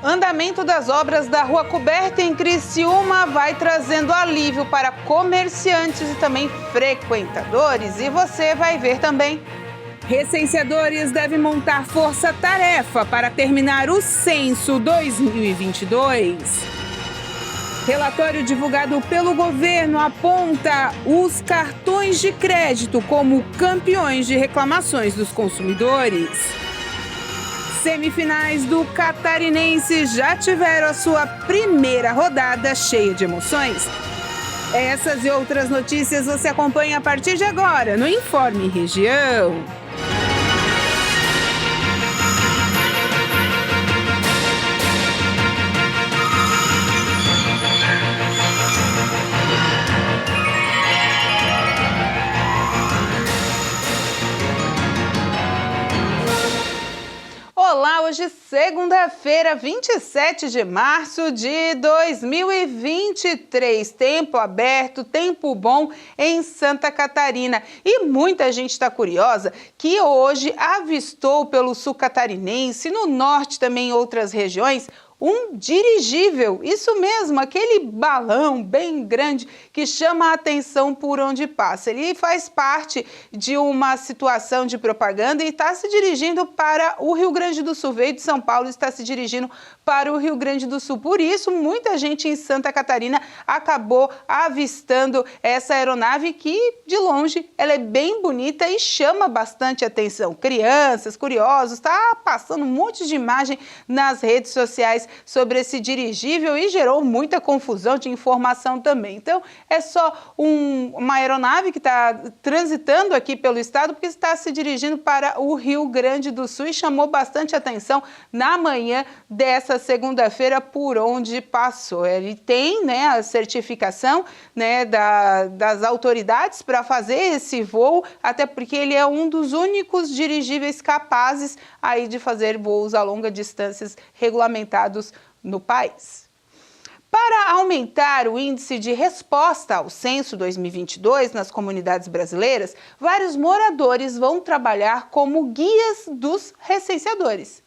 Andamento das obras da Rua Coberta em Criciúma vai trazendo alívio para comerciantes e também frequentadores. E você vai ver também. Recenseadores devem montar força-tarefa para terminar o censo 2022. Relatório divulgado pelo governo aponta os cartões de crédito como campeões de reclamações dos consumidores. Semifinais do Catarinense já tiveram a sua primeira rodada cheia de emoções. Essas e outras notícias você acompanha a partir de agora no Informe Região. Olá, hoje segunda-feira, 27 de março de 2023. Tempo aberto, tempo bom em Santa Catarina. E muita gente está curiosa que hoje avistou pelo sul catarinense, no norte também em outras regiões, um dirigível, isso mesmo, aquele balão bem grande que chama a atenção por onde passa. Ele faz parte de uma situação de propaganda e está se dirigindo para o Rio Grande do Sul. Veio de São Paulo e está se dirigindo para o Rio Grande do Sul. Por isso, muita gente em Santa Catarina acabou avistando essa aeronave que, de longe, ela é bem bonita e chama bastante atenção. Crianças, curiosos, está passando um monte de imagem nas redes sociais sobre esse dirigível e gerou muita confusão de informação também. Então, é só uma aeronave que está transitando aqui pelo estado porque está se dirigindo para o Rio Grande do Sul e chamou bastante atenção na manhã dessa segunda-feira por onde passou. Ele tem, a certificação, das autoridades para fazer esse voo, até porque ele é um dos únicos dirigíveis capazes aí de fazer voos a longa distância regulamentados no país. Para aumentar o índice de resposta ao censo 2022 nas comunidades brasileiras, vários moradores vão trabalhar como guias dos recenseadores.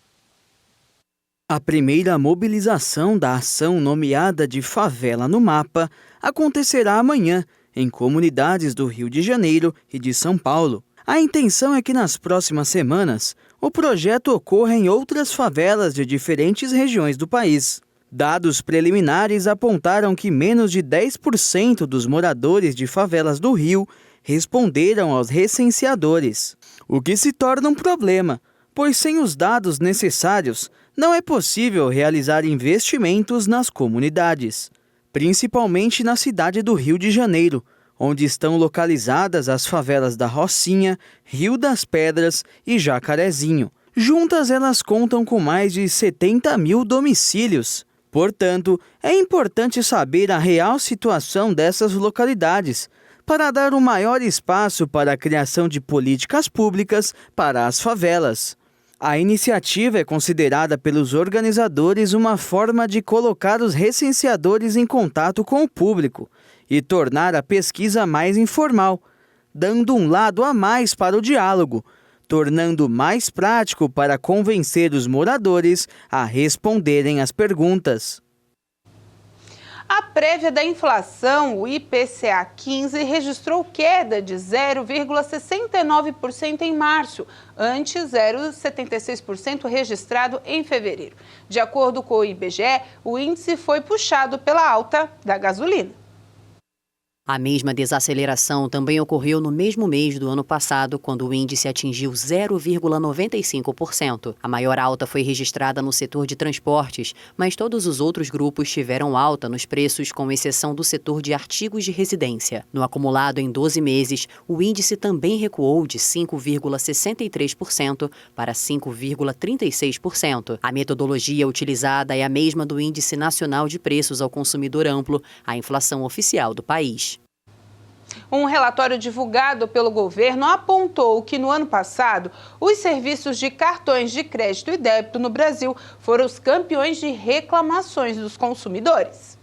A primeira mobilização da ação nomeada de Favela no Mapa acontecerá amanhã em comunidades do Rio de Janeiro e de São Paulo. A intenção é que nas próximas semanas o projeto ocorra em outras favelas de diferentes regiões do país. Dados preliminares apontaram que menos de 10% dos moradores de favelas do Rio responderam aos recenseadores, o que se torna um problema, pois sem os dados necessários não é possível realizar investimentos nas comunidades, principalmente na cidade do Rio de Janeiro, onde estão localizadas as favelas da Rocinha, Rio das Pedras e Jacarezinho. Juntas, elas contam com mais de 70 mil domicílios. Portanto, é importante saber a real situação dessas localidades, para dar um maior espaço para a criação de políticas públicas para as favelas. A iniciativa é considerada pelos organizadores uma forma de colocar os recenseadores em contato com o público e tornar a pesquisa mais informal, dando um lado a mais para o diálogo, tornando mais prático para convencer os moradores a responderem às perguntas. A prévia da inflação, o IPCA 15, registrou queda de 0,69% em março, ante 0,76% registrado em fevereiro. De acordo com o IBGE, o índice foi puxado pela alta da gasolina. A mesma desaceleração também ocorreu no mesmo mês do ano passado, quando o índice atingiu 0,95%. A maior alta foi registrada no setor de transportes, mas todos os outros grupos tiveram alta nos preços, com exceção do setor de artigos de residência. No acumulado em 12 meses, o índice também recuou de 5,63% para 5,36%. A metodologia utilizada é a mesma do Índice Nacional de Preços ao Consumidor Amplo, a inflação oficial do país. Um relatório divulgado pelo governo apontou que no ano passado, os serviços de cartões de crédito e débito no Brasil foram os campeões de reclamações dos consumidores.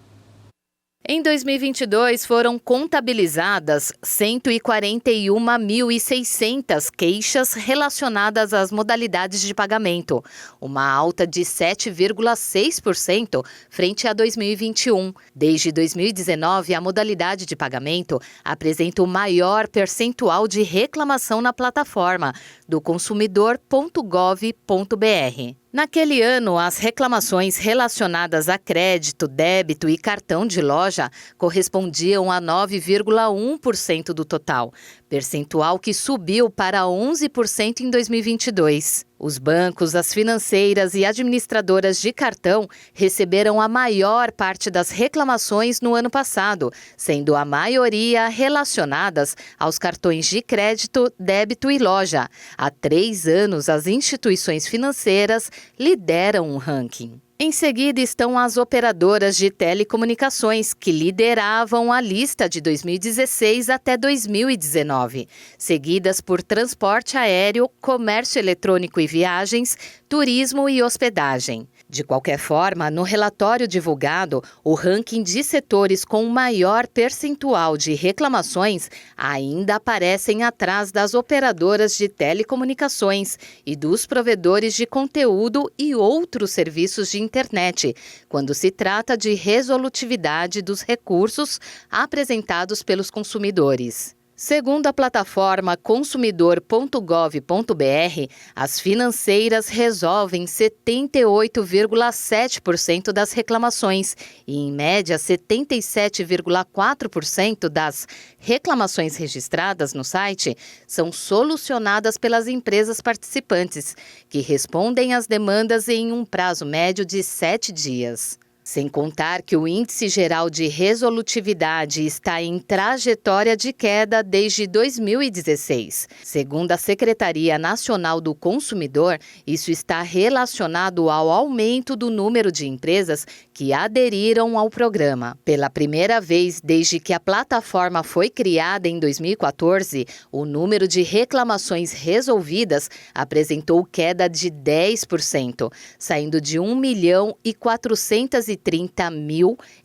Em 2022, foram contabilizadas 141.600 queixas relacionadas às modalidades de pagamento, uma alta de 7,6% frente a 2021. Desde 2019, a modalidade de pagamento apresenta o maior percentual de reclamação na plataforma do consumidor.gov.br. Naquele ano, as reclamações relacionadas a crédito, débito e cartão de loja correspondiam a 9,1% do total, percentual que subiu para 11% em 2022. Os bancos, as financeiras e administradoras de cartão receberam a maior parte das reclamações no ano passado, sendo a maioria relacionadas aos cartões de crédito, débito e loja. Há 3 anos, as instituições financeiras lideram o ranking. Em seguida estão as operadoras de telecomunicações, que lideravam a lista de 2016 até 2019, seguidas por transporte aéreo, comércio eletrônico e viagens, turismo e hospedagem. De qualquer forma, no relatório divulgado, o ranking de setores com maior percentual de reclamações ainda aparecem atrás das operadoras de telecomunicações e dos provedores de conteúdo e outros serviços de internet, quando se trata de resolutividade dos recursos apresentados pelos consumidores. Segundo a plataforma consumidor.gov.br, as financeiras resolvem 78,7% das reclamações e, em média, 77,4% das reclamações registradas no site são solucionadas pelas empresas participantes, que respondem às demandas em um prazo médio de 7 dias. Sem contar que o índice geral de resolutividade está em trajetória de queda desde 2016. Segundo a Secretaria Nacional do Consumidor, isso está relacionado ao aumento do número de empresas que aderiram ao programa. Pela primeira vez desde que a plataforma foi criada em 2014, o número de reclamações resolvidas apresentou queda de 10%, saindo de 1.430.000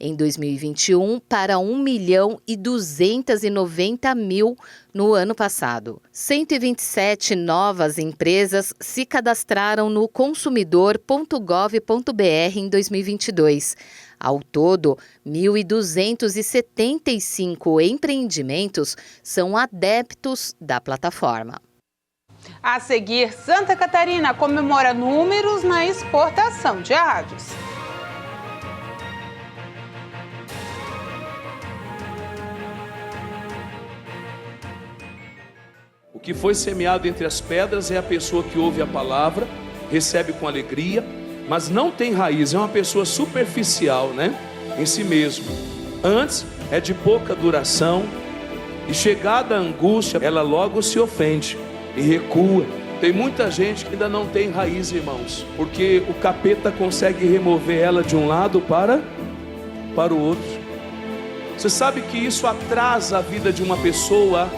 em 2021 para 1.290.000 no ano passado. 127 novas empresas se cadastraram no consumidor.gov.br em 2022. Ao todo, 1.275 empreendimentos são adeptos da plataforma. A seguir, Santa Catarina comemora números na exportação de aves. O que foi semeado entre as pedras é a pessoa que ouve a palavra, recebe com alegria, mas não tem raiz, é uma pessoa superficial, né? Em si mesmo. Antes, é de pouca duração, e chegada a angústia, ela logo se ofende e recua. Tem muita gente que ainda não tem raiz, irmãos, porque o capeta consegue remover ela de um lado para o outro. Você sabe que isso atrasa a vida de uma pessoa,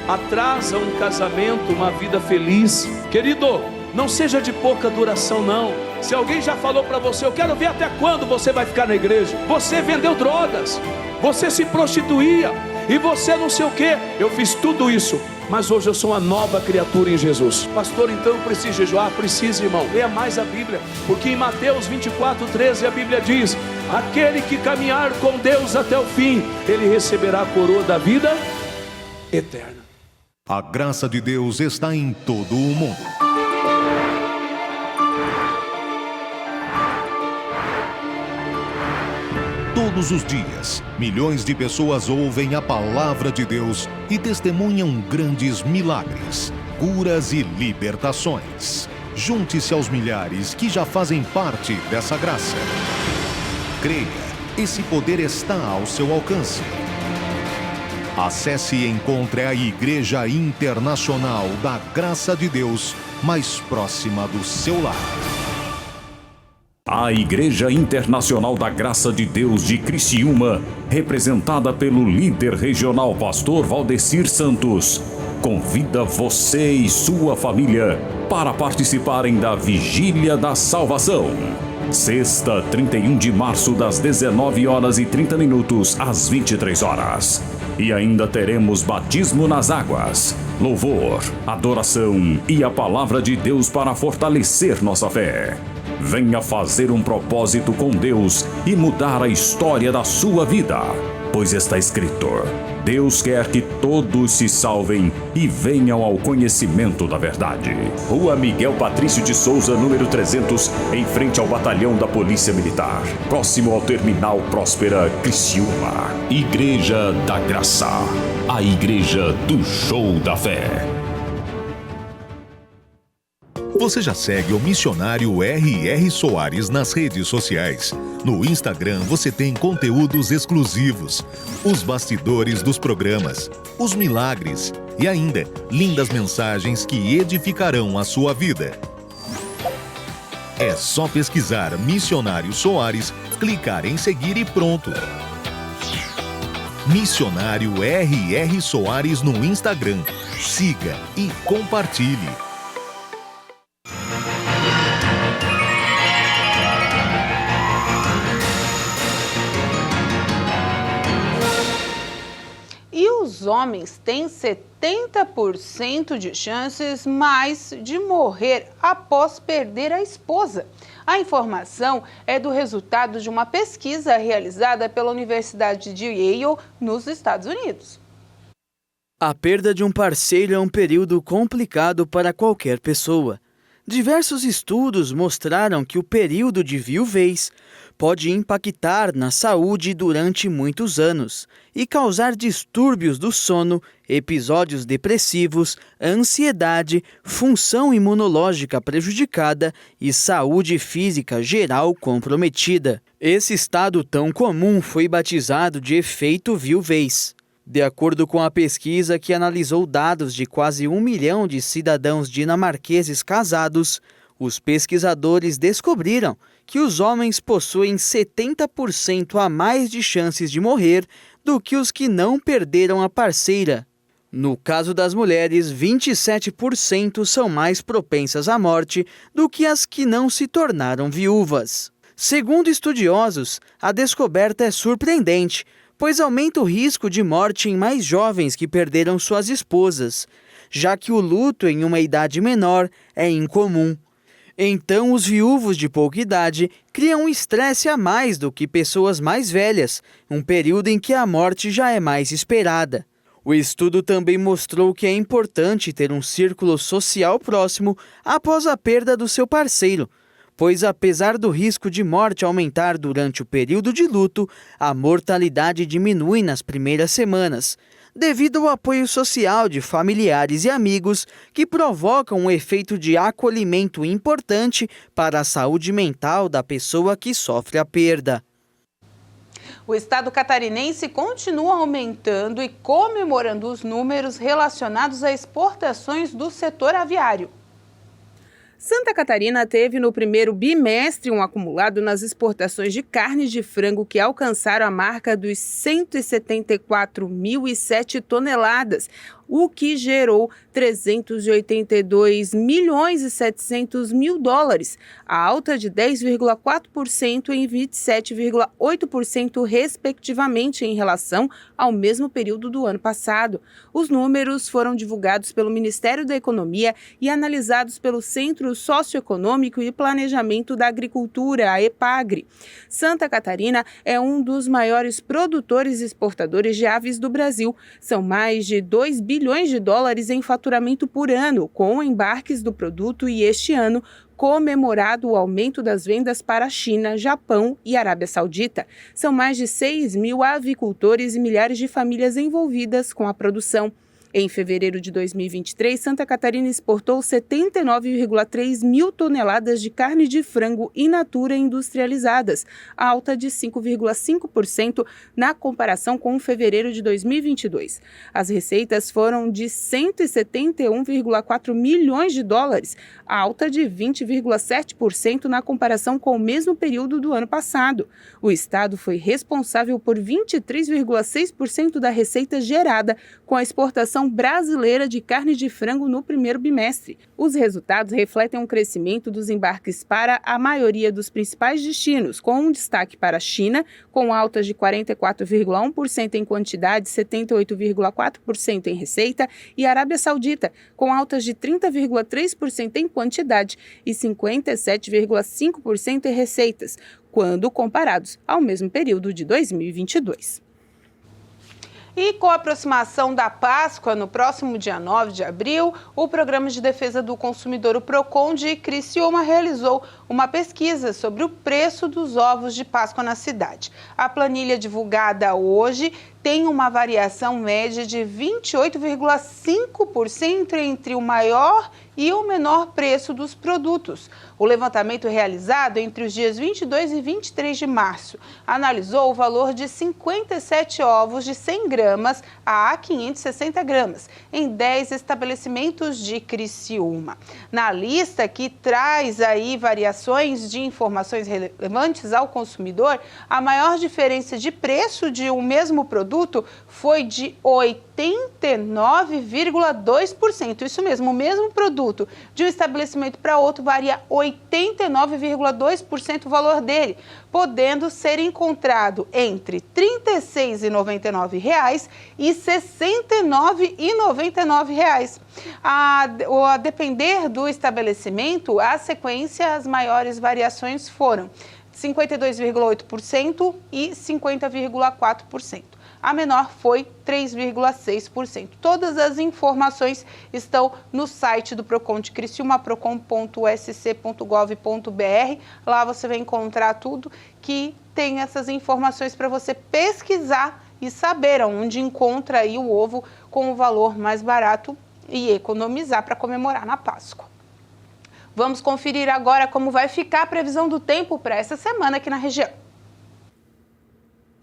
atrasa um casamento, uma vida feliz. Querido, não seja de pouca duração não. Se alguém já falou para você, eu quero ver até quando você vai ficar na igreja. Você vendeu drogas, você se prostituía, e você não sei o que. Eu fiz tudo isso, mas hoje eu sou uma nova criatura em Jesus. Pastor, então eu preciso jejuar? Precisa, irmão. Leia mais a Bíblia, porque em Mateus 24:13 a Bíblia diz: aquele que caminhar com Deus até o fim, ele receberá a coroa da vida eterna. A graça de Deus está em todo o mundo. Todos os dias, milhões de pessoas ouvem a palavra de Deus e testemunham grandes milagres, curas e libertações. Junte-se aos milhares que já fazem parte dessa graça. Creia, esse poder está ao seu alcance. Acesse e encontre a Igreja Internacional da Graça de Deus mais próxima do seu lar. A Igreja Internacional da Graça de Deus de Criciúma, representada pelo líder regional pastor Valdecir Santos, convida você e sua família para participarem da Vigília da Salvação. Sexta, 31 de março, das 19h30 às 23h. E ainda teremos batismo nas águas, louvor, adoração e a palavra de Deus para fortalecer nossa fé. Venha fazer um propósito com Deus e mudar a história da sua vida, pois está escrito: Deus quer que todos se salvem e venham ao conhecimento da verdade. Rua Miguel Patrício de Souza, número 300, em frente ao Batalhão da Polícia Militar, próximo ao Terminal Próspera, Criciúma. Igreja da Graça, a igreja do show da fé. Você já segue o missionário R.R. Soares nas redes sociais? No Instagram você tem conteúdos exclusivos, os bastidores dos programas, os milagres e ainda lindas mensagens que edificarão a sua vida. É só pesquisar Missionário Soares, clicar em seguir e pronto. Missionário R.R. Soares no Instagram. Siga e compartilhe. E os homens têm 70% de chances mais de morrer após perder a esposa. A informação é do resultado de uma pesquisa realizada pela Universidade de Yale, nos Estados Unidos. A perda de um parceiro é um período complicado para qualquer pessoa. Diversos estudos mostraram que o período de viuvez pode impactar na saúde durante muitos anos e causar distúrbios do sono, episódios depressivos, ansiedade, função imunológica prejudicada e saúde física geral comprometida. Esse estado tão comum foi batizado de efeito viuvez. De acordo com a pesquisa que analisou dados de quase 1 milhão de cidadãos dinamarqueses casados, os pesquisadores descobriram que os homens possuem 70% a mais de chances de morrer do que os que não perderam a parceira. No caso das mulheres, 27% são mais propensas à morte do que as que não se tornaram viúvas. Segundo estudiosos, a descoberta é surpreendente, pois aumenta o risco de morte em mais jovens que perderam suas esposas, já que o luto em uma idade menor é incomum. Então, os viúvos de pouca idade criam um estresse a mais do que pessoas mais velhas, um período em que a morte já é mais esperada. O estudo também mostrou que é importante ter um círculo social próximo após a perda do seu parceiro, pois apesar do risco de morte aumentar durante o período de luto, a mortalidade diminui nas primeiras semanas, devido ao apoio social de familiares e amigos que provocam um efeito de acolhimento importante para a saúde mental da pessoa que sofre a perda. O estado catarinense continua aumentando e comemorando os números relacionados a exportações do setor aviário. Santa Catarina teve no primeiro bimestre um acumulado nas exportações de carne de frango que alcançaram a marca dos 174.007 toneladas, o que gerou 382.700.000 dólares, a alta de 10,4% e 27,8% respectivamente em relação ao mesmo período do ano passado. Os números foram divulgados pelo Ministério da Economia e analisados pelo Centro Socioeconômico e Planejamento da Agricultura, a EPAGRE. Santa Catarina é um dos maiores produtores e exportadores de aves do Brasil. São mais de 2 bilhões de dólares em faturamento por ano, com embarques do produto e este ano comemorado o aumento das vendas para a China, Japão e Arábia Saudita. São mais de 6.000 avicultores e milhares de famílias envolvidas com a produção. Em fevereiro de 2023, Santa Catarina exportou 79,3 mil toneladas de carne de frango in natura industrializadas, alta de 5,5% na comparação com fevereiro de 2022. As receitas foram de 171,4 milhões de dólares, alta de 20,7% na comparação com o mesmo período do ano passado. O estado foi responsável por 23,6% da receita gerada com a exportação produção brasileira de carne de frango no primeiro bimestre. Os resultados refletem um crescimento dos embarques para a maioria dos principais destinos, com um destaque para a China, com altas de 44,1% em quantidade, 78,4% em receita, e Arábia Saudita, com altas de 30,3% em quantidade e 57,5% em receitas, quando comparados ao mesmo período de 2022. E com a aproximação da Páscoa, no próximo dia 9 de abril, o Programa de Defesa do Consumidor, o PROCON de Criciúma, realizou uma pesquisa sobre o preço dos ovos de Páscoa na cidade. A planilha divulgada hoje tem uma variação média de 28,5% entre o maior e o menor preço dos produtos. O levantamento realizado entre os dias 22 e 23 de março analisou o valor de 57 ovos de 100 gramas a 560 gramas em 10 estabelecimentos de Criciúma. Na lista, que traz aí variações de informações relevantes ao consumidor, a maior diferença de preço de um mesmo produto foi de 89,2%. Isso mesmo, o mesmo produto de um estabelecimento para outro varia 89,2% o valor dele, podendo ser encontrado entre R$ 36,99 e R$ 69,99. A depender do estabelecimento, a sequência, as maiores variações foram 52,8% e 50,4%. A menor foi 3,6%. Todas as informações estão no site do PROCON de Criciúma, procon.sc.gov.br. Lá você vai encontrar tudo que tem essas informações para você pesquisar e saber onde encontra aí o ovo com o valor mais barato e economizar para comemorar na Páscoa. Vamos conferir agora como vai ficar a previsão do tempo para essa semana aqui na região.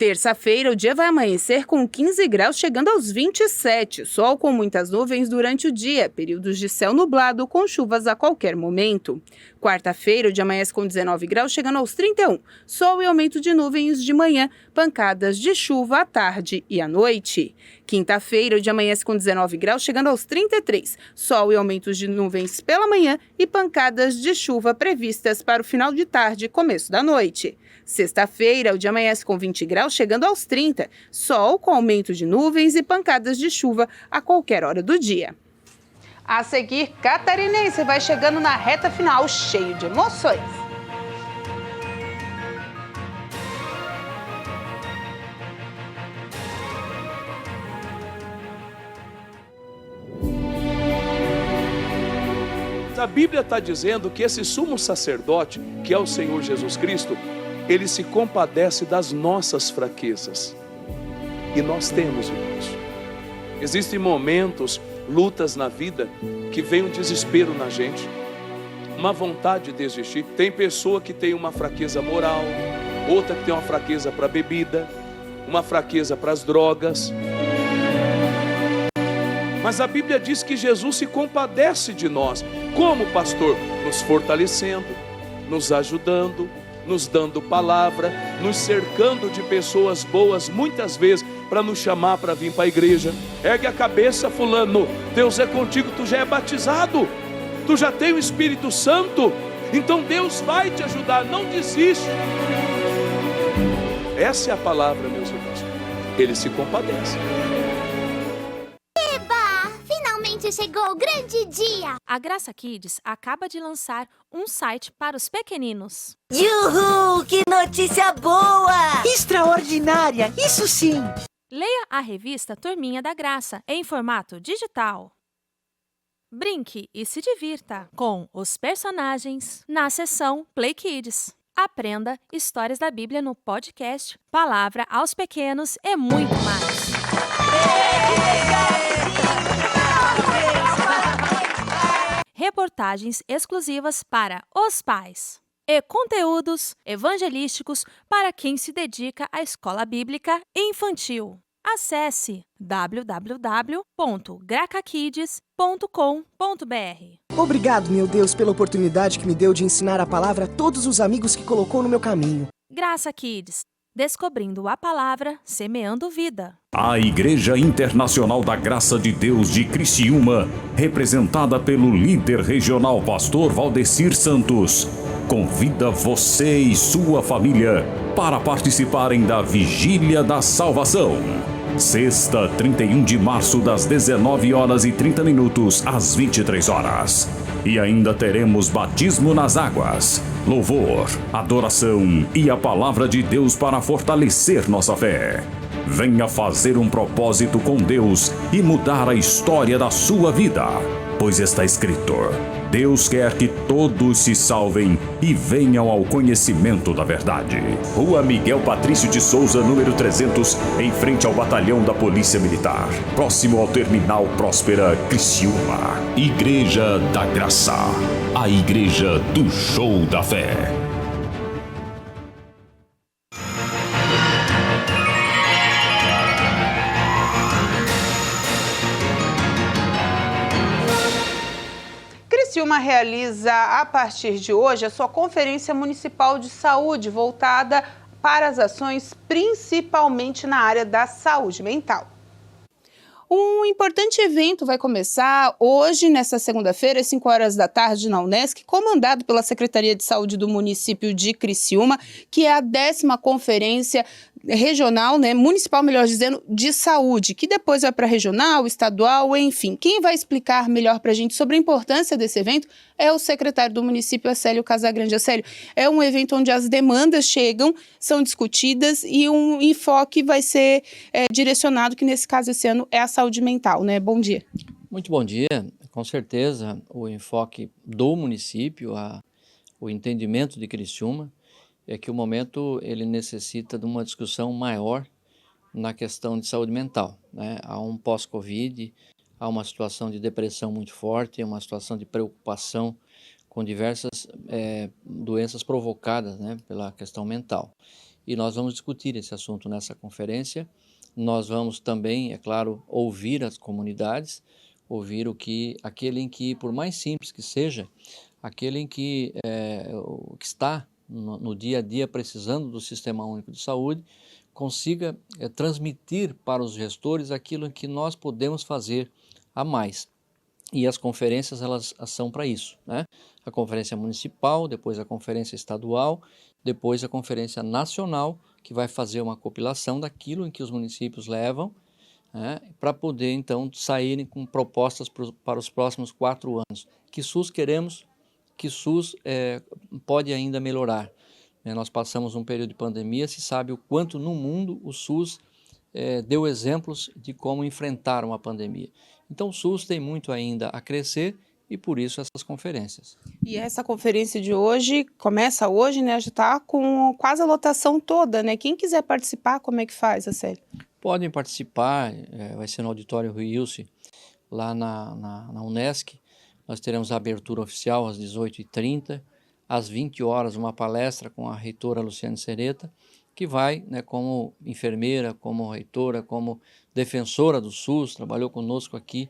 Terça-feira, o dia vai amanhecer com 15 graus, chegando aos 27. Sol com muitas nuvens durante o dia, períodos de céu nublado com chuvas a qualquer momento. Quarta-feira, o dia amanhece com 19 graus, chegando aos 31. Sol e aumento de nuvens de manhã, pancadas de chuva à tarde e à noite. Quinta-feira, o dia amanhece com 19 graus, chegando aos 33. Sol e aumentos de nuvens pela manhã e pancadas de chuva previstas para o final de tarde e começo da noite. Sexta-feira, o dia amanhece com 20 graus, chegando aos 30. Sol com aumento de nuvens e pancadas de chuva a qualquer hora do dia. A seguir, Catarinense vai chegando na reta final, cheio de emoções. A Bíblia está dizendo que esse sumo sacerdote, que é o Senhor Jesus Cristo, ele se compadece das nossas fraquezas. E nós temos, irmãos. Existem momentos, lutas na vida, que vem um desespero na gente, uma vontade de desistir. Tem pessoa que tem uma fraqueza moral, outra que tem uma fraqueza para a bebida, uma fraqueza para as drogas. Mas a Bíblia diz que Jesus se compadece de nós. Como, pastor? Nos fortalecendo, nos ajudando, nos dando palavra, nos cercando de pessoas boas, muitas vezes, para nos chamar para vir para a igreja. Ergue a cabeça, fulano, Deus é contigo, tu já é batizado, tu já tem o Espírito Santo, então Deus vai te ajudar, não desiste. Essa é a palavra, meus irmãos. Ele se compadece. Chegou o grande dia! A Graça Kids acaba de lançar um site para os pequeninos. Yuhu! Que notícia boa! Extraordinária! Isso sim! Leia a revista Turminha da Graça em formato digital. Brinque e se divirta com os personagens na seção Play Kids. Aprenda histórias da Bíblia no podcast, Palavra aos Pequenos e muito mais. Reportagens exclusivas para os pais e conteúdos evangelísticos para quem se dedica à escola bíblica infantil. Acesse www.gracakids.com.br. Obrigado, meu Deus, pela oportunidade que me deu de ensinar a palavra a todos os amigos que colocou no meu caminho. Graça Kids, Descobrindo a palavra, semeando vida. A Igreja Internacional da Graça de Deus de Criciúma, representada pelo líder regional pastor Valdecir Santos, convida você e sua família para participarem da Vigília da Salvação. Sexta, 31 de março, das 19h30 às 23h. E ainda teremos batismo nas águas, louvor, adoração e a palavra de Deus para fortalecer nossa fé. Venha fazer um propósito com Deus e mudar a história da sua vida, pois está escrito: Deus quer que todos se salvem e venham ao conhecimento da verdade. Rua Miguel Patrício de Souza, número 300, em frente ao Batalhão da Polícia Militar, próximo ao Terminal Próspera, Criciúma. Igreja da Graça, a igreja do show da fé. Criciúma realiza, a partir de hoje, a sua Conferência Municipal de Saúde, voltada para as ações principalmente na área da saúde mental. Um importante evento vai começar hoje, nesta segunda-feira, às 5 horas da tarde, na Unesc, comandado pela Secretaria de Saúde do município de Criciúma, que é a 10ª Conferência Regional, municipal, melhor dizendo, de saúde, que depois vai para regional, estadual, enfim. Quem vai explicar melhor para a gente sobre a importância desse evento é o secretário do município, Acélio Casagrande. Acélio, é um evento onde as demandas chegam, são discutidas e um enfoque vai ser direcionado, que nesse caso esse ano é a saúde mental, né? Bom dia. Muito bom dia. Com certeza, o enfoque do município, o entendimento de Criciúma, é que o momento ele necessita de uma discussão maior na questão de saúde mental, né? Há um pós-Covid, há uma situação de depressão muito forte, uma situação de preocupação com diversas doenças provocadas, né, pela questão mental. E nós vamos discutir esse assunto nessa conferência. Nós vamos também, é claro, ouvir as comunidades, ouvir aquele em que, por mais simples que seja, aquele em que está no dia a dia precisando do Sistema Único de Saúde, consiga transmitir para os gestores aquilo que nós podemos fazer a mais. E as conferências, elas são para isso, né? A conferência municipal, depois a conferência estadual, depois a conferência nacional, que vai fazer uma compilação daquilo em que os municípios levam, né, para poder, então, saírem com propostas para os próximos 4 anos. Que SUS queremos, que SUS pode ainda melhorar. Nós passamos um período de pandemia, se sabe o quanto no mundo o SUS deu exemplos de como enfrentar uma pandemia. Então o SUS tem muito ainda a crescer e por isso essas conferências. E essa conferência de hoje, começa hoje, né? Já está com quase a lotação toda, né? Quem quiser participar, como é que faz, Acélio? Podem participar, vai ser no Auditório Rui Ilse, lá na Unesc. Nós teremos a abertura oficial às 18h30, às 20 horas uma palestra com a reitora Luciane Sereta, que vai, né, como enfermeira, como reitora, como defensora do SUS, trabalhou conosco aqui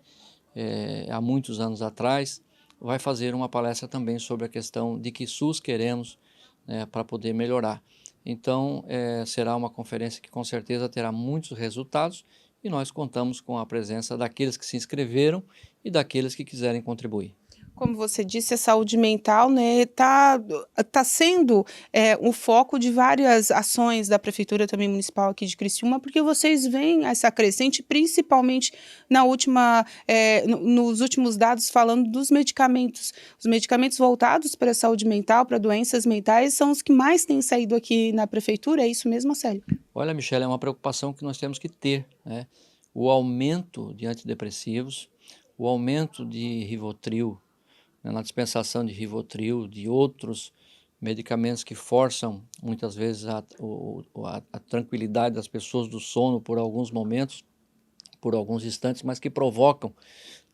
há muitos anos atrás, vai fazer uma palestra também sobre a questão de que SUS queremos, né, para poder melhorar. Então, será uma conferência que com certeza terá muitos resultados e nós contamos com a presença daqueles que se inscreveram e daqueles que quiserem contribuir. Como você disse, a saúde mental, né, tá sendo o foco de várias ações da Prefeitura também municipal aqui de Criciúma, porque vocês veem essa crescente, principalmente nos últimos dados falando dos medicamentos. Os medicamentos voltados para a saúde mental, para doenças mentais, são os que mais têm saído aqui na Prefeitura, é isso mesmo, Acélio? Olha, Michele, é uma preocupação que nós temos que ter, né? O aumento de antidepressivos, o aumento de Rivotril, na dispensação de Rivotril, de outros medicamentos que forçam muitas vezes a tranquilidade das pessoas do sono por alguns momentos, por alguns instantes, mas que provocam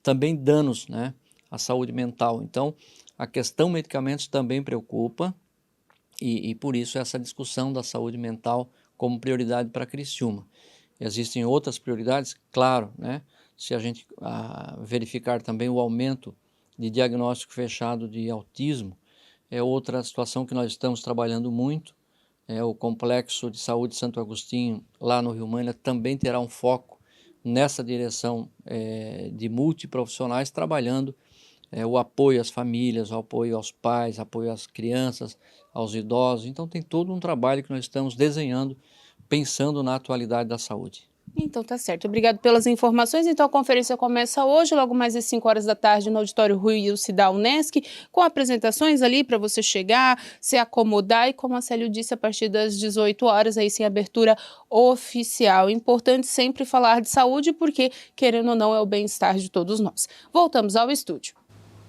também danos, né, à saúde mental. Então, a questão medicamentos também preocupa e por isso essa discussão da saúde mental como prioridade para Criciúma. Existem outras prioridades, claro, né, se a gente verificar também o aumento de diagnóstico fechado de autismo, é outra situação que nós estamos trabalhando muito, O Complexo de Saúde Santo Agostinho, lá no Rio Mânia, também terá um foco nessa direção de multiprofissionais trabalhando o apoio às famílias, o apoio aos pais, apoio às crianças, aos idosos. Então tem todo um trabalho que nós estamos desenhando, pensando na atualidade da saúde. Então tá certo, obrigado pelas informações. Então a conferência começa hoje, logo mais às 5 horas da tarde, no auditório Rui Ilse da Unesc, com apresentações ali para você chegar, se acomodar e, como a Célio disse, a partir das 18 horas, aí sem abertura oficial. Importante sempre falar de saúde, porque, querendo ou não, é o bem-estar de todos nós. Voltamos ao estúdio.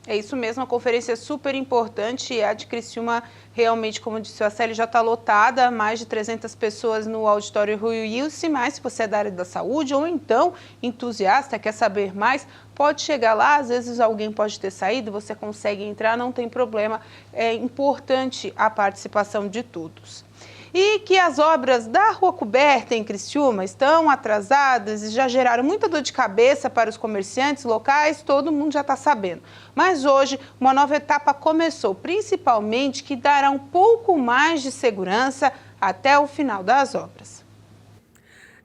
É isso mesmo, a conferência é super importante e a de Criciúma realmente, como disse a Célia, já está lotada, mais de 300 pessoas no auditório Rui Ilse, mas se você é da área da saúde ou então entusiasta, quer saber mais, pode chegar lá, às vezes alguém pode ter saído, você consegue entrar, não tem problema, é importante a participação de todos. E que as obras da Rua Coberta em Criciúma estão atrasadas e já geraram muita dor de cabeça para os comerciantes locais, todo mundo já está sabendo. Mas hoje uma nova etapa começou, principalmente que dará um pouco mais de segurança até o final das obras.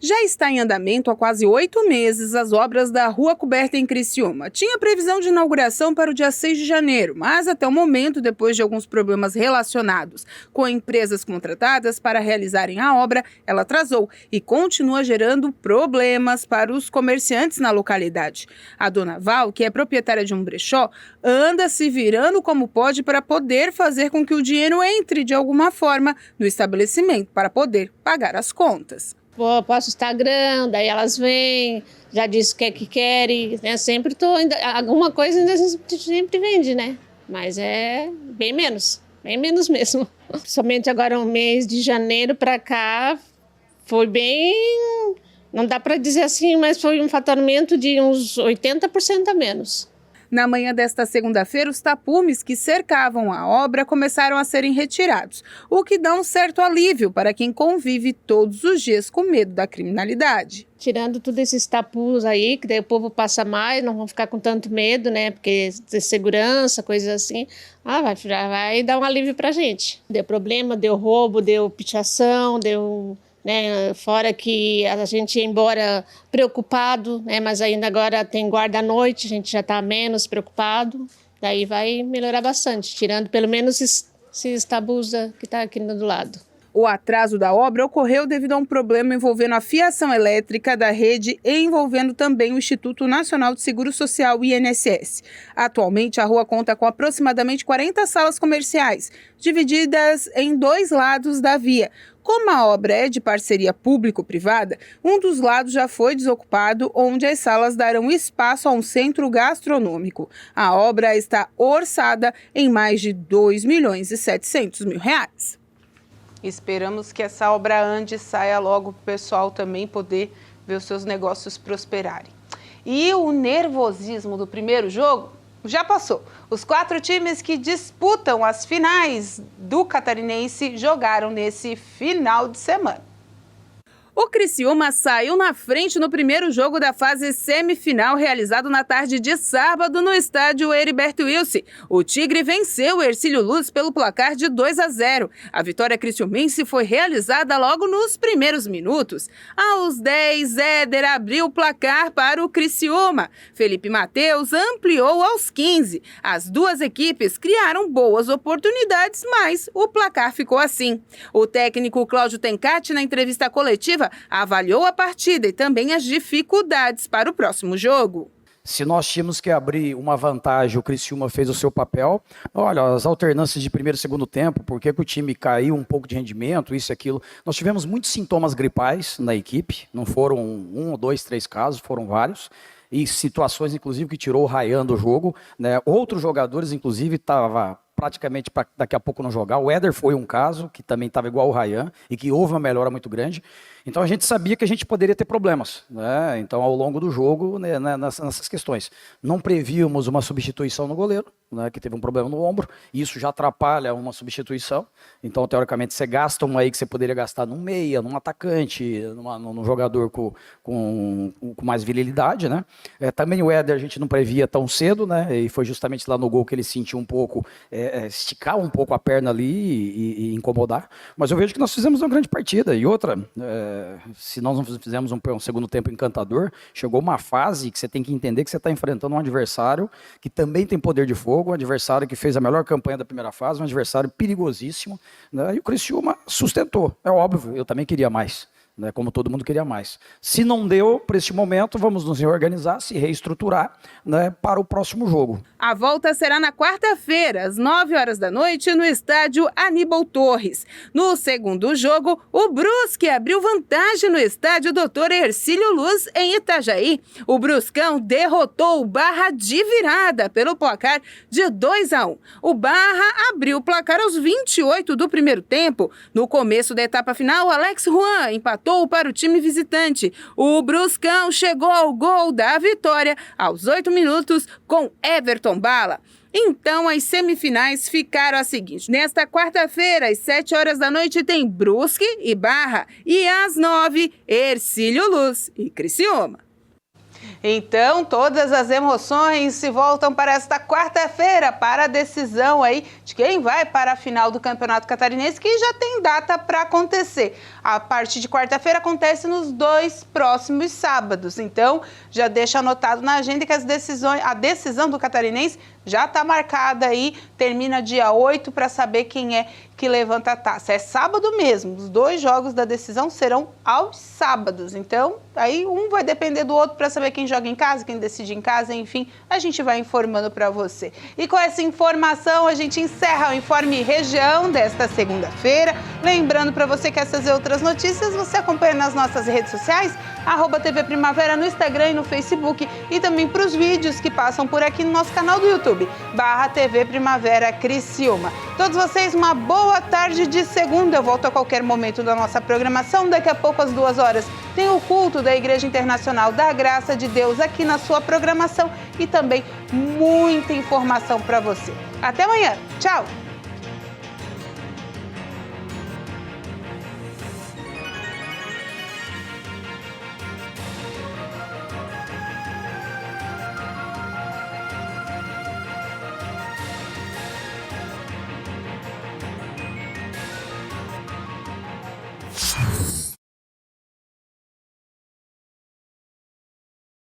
Já está em andamento há quase 8 meses as obras da Rua Coberta em Criciúma. Tinha previsão de inauguração para o dia 6 de janeiro, mas até o momento, depois de alguns problemas relacionados com empresas contratadas para realizarem a obra, ela atrasou e continua gerando problemas para os comerciantes na localidade. A dona Val, que é proprietária de um brechó, anda se virando como pode para poder fazer com que o dinheiro entre de alguma forma no estabelecimento, para poder pagar as contas. Posto Instagram, daí elas vêm, já diz o que é que querem, né? Sempre alguma coisa ainda sempre vende, né? Mas é bem menos mesmo. Somente agora um mês de janeiro para cá foi bem, não dá para dizer assim, mas foi um faturamento de uns 80% a menos. Na manhã desta segunda-feira, os tapumes que cercavam a obra começaram a serem retirados, o que dá um certo alívio para quem convive todos os dias com medo da criminalidade. Tirando todos esses tapus aí, que daí o povo passa mais, não vão ficar com tanto medo, né? Porque de segurança, coisas assim, vai dar um alívio pra gente. Deu problema, deu roubo, deu pichação, deu... né? Fora que a gente ia embora preocupado, né? Mas ainda agora tem guarda à noite, a gente já está menos preocupado, daí vai melhorar bastante, tirando pelo menos esses tabus que está aqui do lado. O atraso da obra ocorreu devido a um problema envolvendo a fiação elétrica da rede e envolvendo também o Instituto Nacional de Seguro Social, INSS. Atualmente, a rua conta com aproximadamente 40 salas comerciais, divididas em 2 lados da via. Como a obra é de parceria público-privada, um dos lados já foi desocupado, onde as salas darão espaço a um centro gastronômico. A obra está orçada em mais de R$2.700.000. Esperamos que essa obra ande e saia logo para o pessoal também poder ver os seus negócios prosperarem. E o nervosismo do primeiro jogo já passou. Os 4 times que disputam as finais do Catarinense jogaram nesse final de semana. O Criciúma saiu na frente no primeiro jogo da fase semifinal, realizado na tarde de sábado no estádio Heriberto Wilson. O Tigre venceu o Hercílio Luz pelo placar de 2-0. A vitória criciumense foi realizada logo nos primeiros minutos. Aos 10, Éder abriu o placar para o Criciúma. Felipe Mateus ampliou aos 15. As duas equipes criaram boas oportunidades, mas o placar ficou assim. O técnico Cláudio Tencati, na entrevista coletiva, avaliou a partida e também as dificuldades para o próximo jogo. Se nós tínhamos que abrir uma vantagem, o Criciúma fez o seu papel. Olha, as alternâncias de primeiro e segundo tempo, por que o time caiu um pouco de rendimento, isso e aquilo. Nós tivemos muitos sintomas gripais na equipe, não foram 1, 2, 3 casos, foram vários. E situações, inclusive, que tirou o Ryan do jogo, né? Outros jogadores, inclusive, estavam praticamente para daqui a pouco não jogar. O Éder foi um caso, que também estava igual o Ryan, e que houve uma melhora muito grande. Então a gente sabia que a gente poderia ter problemas, né? Então ao longo do jogo, né, nessas questões. Não prevíamos uma substituição no goleiro, né, que teve um problema no ombro, isso já atrapalha uma substituição. Então teoricamente você gasta uma aí que você poderia gastar num meia, num atacante, num jogador com mais virilidade, né? Também o Éder a gente não previa tão cedo, né? E foi justamente lá no gol que ele sentiu um pouco, esticar um pouco a perna ali e incomodar. Mas eu vejo que nós fizemos uma grande partida. E outra, se nós não fizemos um segundo tempo encantador, chegou uma fase que você tem que entender que você está enfrentando um adversário que também tem poder de fogo, um adversário que fez a melhor campanha da primeira fase, um adversário perigosíssimo, né? E o Criciúma sustentou. É óbvio, eu também queria mais, né, como todo mundo queria mais. Se não deu para este momento, vamos nos reorganizar, se reestruturar, né, para o próximo jogo. A volta será na quarta-feira, às 9h da noite, no estádio Aníbal Torres. No segundo jogo, o Brusque abriu vantagem no estádio Dr. Hercílio Luz, em Itajaí. O Bruscão derrotou o Barra de virada pelo placar de 2-1. O Barra abriu o placar aos 28 do primeiro tempo. No começo da etapa final, Alex Juan empatou para o time visitante. O Bruscão chegou ao gol da vitória aos 8 minutos com Everton Bala. Então, as semifinais ficaram as seguintes. Nesta quarta-feira, às 7h da noite, tem Brusque e Barra. E às 9h, Hercílio Luz e Criciúma. Então, todas as emoções se voltam para esta quarta-feira, para a decisão aí de quem vai para a final do Campeonato Catarinense, que já tem data para acontecer. A partir de quarta-feira acontece nos 2 próximos sábados. Então, já deixa anotado na agenda que a decisão do Catarinense já está marcada aí, termina dia 8 para saber quem é que levanta a taça. É sábado mesmo, os 2 jogos da decisão serão aos sábados. Então, aí um vai depender do outro para saber quem joga em casa, quem decide em casa, enfim, a gente vai informando para você. E com essa informação, a gente encerra o Informe Região desta segunda-feira. Lembrando para você que essas e outras notícias você acompanha nas nossas redes sociais, @TV Primavera no Instagram e no Facebook, e também para os vídeos que passam por aqui no nosso canal do YouTube, /TV Primavera Criciúma. Todos vocês, uma boa tarde de segunda. Eu volto a qualquer momento da nossa programação. Daqui a pouco, às 2h, tem o culto da Igreja Internacional da Graça de Deus aqui na sua programação e também muita informação para você. Até amanhã. Tchau!